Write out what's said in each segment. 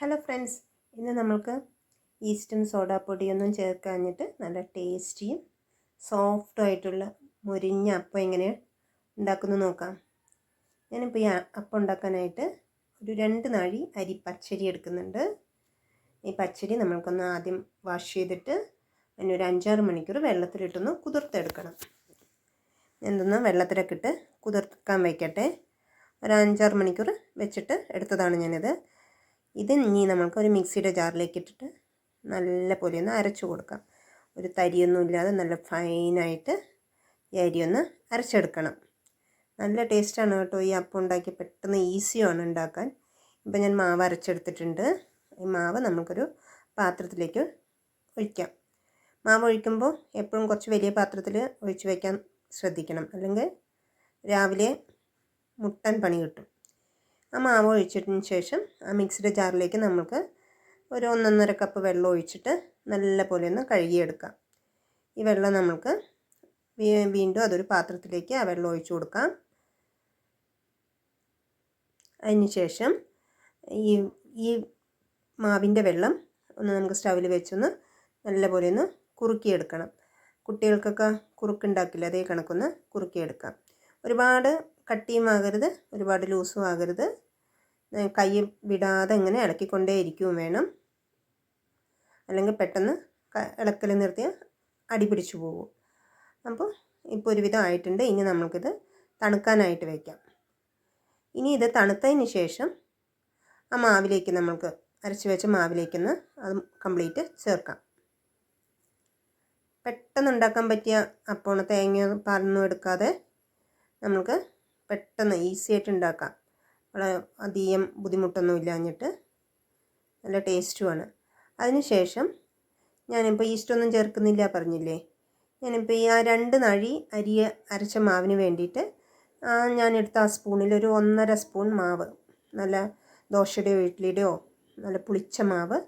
Hello friends, ഇന്ന് നമ്മൾക്ക് ഈസ്റ്റും സോഡാപ്പൊടിയൊന്നും ചേർക്കാഞ്ഞിട്ട് നല്ല ടേസ്റ്റിയും സോഫ്റ്റും ആയിട്ടുള്ള മുരിഞ്ഞ അപ്പം എങ്ങനെ ഉണ്ടാക്കുന്നു നോക്കാം. ഞാനിപ്പോൾ ഈ അപ്പം ഉണ്ടാക്കാനായിട്ട് ഒരു 2 നാഴി അരി പച്ചരി എടുക്കുന്നുണ്ട്. ഈ പച്ചരി നമ്മൾക്കൊന്ന് ആദ്യം വാഷ് ചെയ്തിട്ട് അതിനൊരു 5-6 മണിക്കൂർ വെള്ളത്തിലിട്ടൊന്ന് കുതിർത്തെടുക്കണം. എന്തൊന്ന് വെള്ളത്തിലൊക്കെ ഇട്ട് കുതിർക്കാൻ വയ്ക്കട്ടെ. ഒരു 5-6 മണിക്കൂർ വെച്ചിട്ട് എടുത്തതാണ് ഞാനിത്. ഇത് ഇനി നമുക്കൊരു മിക്സിയുടെ ജാറിലേക്ക് ഇട്ടിട്ട് നല്ല പോലെ ഒന്ന് അരച്ചു കൊടുക്കാം. ഒരു തരിയൊന്നും ഇല്ലാതെ നല്ല ഫൈനായിട്ട് ഈ അരി ഒന്ന് അരച്ചെടുക്കണം. നല്ല ടേസ്റ്റാണ് കേട്ടോ. ഈ അപ്പം ഉണ്ടാക്കി പെട്ടെന്ന് ഈസിയാണ് ഉണ്ടാക്കാൻ. ഇപ്പം ഞാൻ മാവ് അരച്ചെടുത്തിട്ടുണ്ട്. ഈ മാവ് നമുക്കൊരു പാത്രത്തിലേക്ക് ഒഴിക്കാം. മാവ് ഒഴിക്കുമ്പോൾ എപ്പോഴും കുറച്ച് വലിയ പാത്രത്തിൽ ഒഴിച്ച് വയ്ക്കാൻ ശ്രദ്ധിക്കണം, അല്ലെങ്കിൽ രാവിലെ മുട്ടൻ പണി കിട്ടും. ആ മാവ് ഒഴിച്ചതിന് ശേഷം ആ മിക്സിയുടെ ജാറിലേക്ക് നമുക്ക് ഒരു 1-1.5 കപ്പ് വെള്ളം ഒഴിച്ചിട്ട് നല്ല പോലെ ഒന്ന് കഴുകിയെടുക്കാം. ഈ വെള്ളം നമുക്ക് വീണ്ടും അതൊരു പാത്രത്തിലേക്ക് ആ വെള്ളം ഒഴിച്ചു കൊടുക്കാം. അതിന് ശേഷം ഈ മാവിൻ്റെ വെള്ളം ഒന്ന് നമുക്ക് സ്റ്റൗവിൽ വെച്ചൊന്ന് നല്ല പോലെ ഒന്ന് കുറുക്കിയെടുക്കണം. കുട്ടികൾക്കൊക്കെ കുറുക്കുണ്ടാക്കില്ല, അതേ കണക്കൊന്ന് കുറുക്കിയെടുക്കാം. ഒരുപാട് കട്ടിയും ആകരുത്, ഒരുപാട് ലൂസും ആകരുത്. കൈ വിടാതെ ഇങ്ങനെ ഇളക്കിക്കൊണ്ടേ ഇരിക്കുകയും വേണം, അല്ലെങ്കിൽ പെട്ടെന്ന് ഇളക്കൽ നിർത്തിയാൽ അടി പിടിച്ചു പോകും. അപ്പോൾ ഇപ്പോൾ ഒരുവിധം ആയിട്ടുണ്ട്. ഇനി നമുക്കിത് തണുക്കാനായിട്ട് വയ്ക്കാം. ഇനി ഇത് തണുത്തതിന് ശേഷം ആ മാവിലേക്ക് നമുക്ക് അരച്ച് വെച്ച മാവിലേക്കൊന്ന് അത് കംപ്ലീറ്റ് ചേർക്കാം. പെട്ടെന്ന് ഉണ്ടാക്കാൻ പറ്റിയ അപ്പമാണ്. തേങ്ങ പാലൊന്നും എടുക്കാതെ നമുക്ക് പെട്ടെന്ന് ഈസി ആയിട്ട് ഉണ്ടാക്കാം. അധികം ബുദ്ധിമുട്ടൊന്നും ഇല്ലാഞ്ഞിട്ട് നല്ല ടേസ്റ്റുമാണ്. അതിന് ശേഷം ഞാനിപ്പോൾ ഈസ്റ്റൊന്നും ചേർക്കുന്നില്ല പറഞ്ഞില്ലേ. ഞാനിപ്പോൾ ഈ 2 നാഴി അരി അരച്ച മാവിന് വേണ്ടിയിട്ട് ഞാനെടുത്ത ആ സ്പൂണിൽ ഒരു 1.5 സ്പൂൺ മാവ്, നല്ല ദോശയുടെയോ ഇഡ്ഡലിയുടെയോ നല്ല പുളിച്ച മാവ്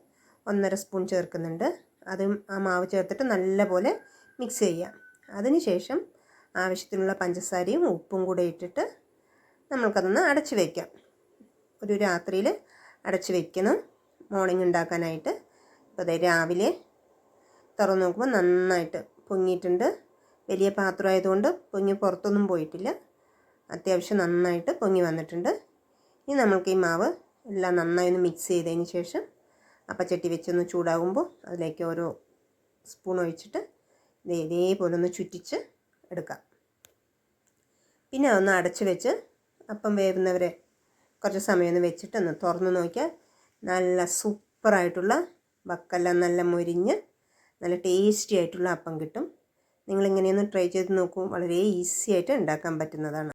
1.5 സ്പൂൺ ചേർക്കുന്നുണ്ട്. അതും ആ മാവ് ചേർത്തിട്ട് നല്ല പോലെ മിക്സ് ചെയ്യാം. അതിന് ശേഷം ആവശ്യത്തിനുള്ള പഞ്ചസാരയും ഉപ്പും കൂടെ ഇട്ടിട്ട് നമ്മൾക്കതൊന്ന് അടച്ച് വയ്ക്കാം. ഒരു രാത്രിയിൽ അടച്ച് വയ്ക്കണം മോർണിംഗ് ഉണ്ടാക്കാനായിട്ട്. അപ്പോൾ അതായത് രാവിലെ തുറന്ന് നോക്കുമ്പോൾ നന്നായിട്ട് പൊങ്ങിയിട്ടുണ്ട്. വലിയ പാത്രമായതുകൊണ്ട് പൊങ്ങി പുറത്തൊന്നും പോയിട്ടില്ല. അത്യാവശ്യം നന്നായിട്ട് പൊങ്ങി വന്നിട്ടുണ്ട്. ഇനി നമുക്ക് ഈ മാവ് എല്ലാം നന്നായി ഒന്ന് മിക്സ് ചെയ്തതിന് ശേഷം അപ്പച്ചട്ടി വെച്ചൊന്ന് ചൂടാകുമ്പോൾ അതിലേക്ക് ഓരോ സ്പൂൺ ഒഴിച്ചിട്ട് ഇതേപോലെ ഒന്ന് ചുറ്റിച്ച് എടുക്കാം. പിന്നെ ഒന്ന് അടച്ച് വെച്ച് അപ്പം വേവുന്നവരെ കുറച്ച് സമയം ഒന്ന് വെച്ചിട്ട് ഒന്ന് തുറന്ന് നോക്കിയാൽ നല്ല സൂപ്പറായിട്ടുള്ള വക്കെല്ലാം നല്ല മൊരിഞ്ഞ് നല്ല ടേസ്റ്റി ആയിട്ടുള്ള അപ്പം കിട്ടും. നിങ്ങളിങ്ങനെയൊന്ന് ട്രൈ ചെയ്ത് നോക്കൂ. വളരെ ഈസി ആയിട്ട് ഉണ്ടാക്കാൻ പറ്റുന്നതാണ്.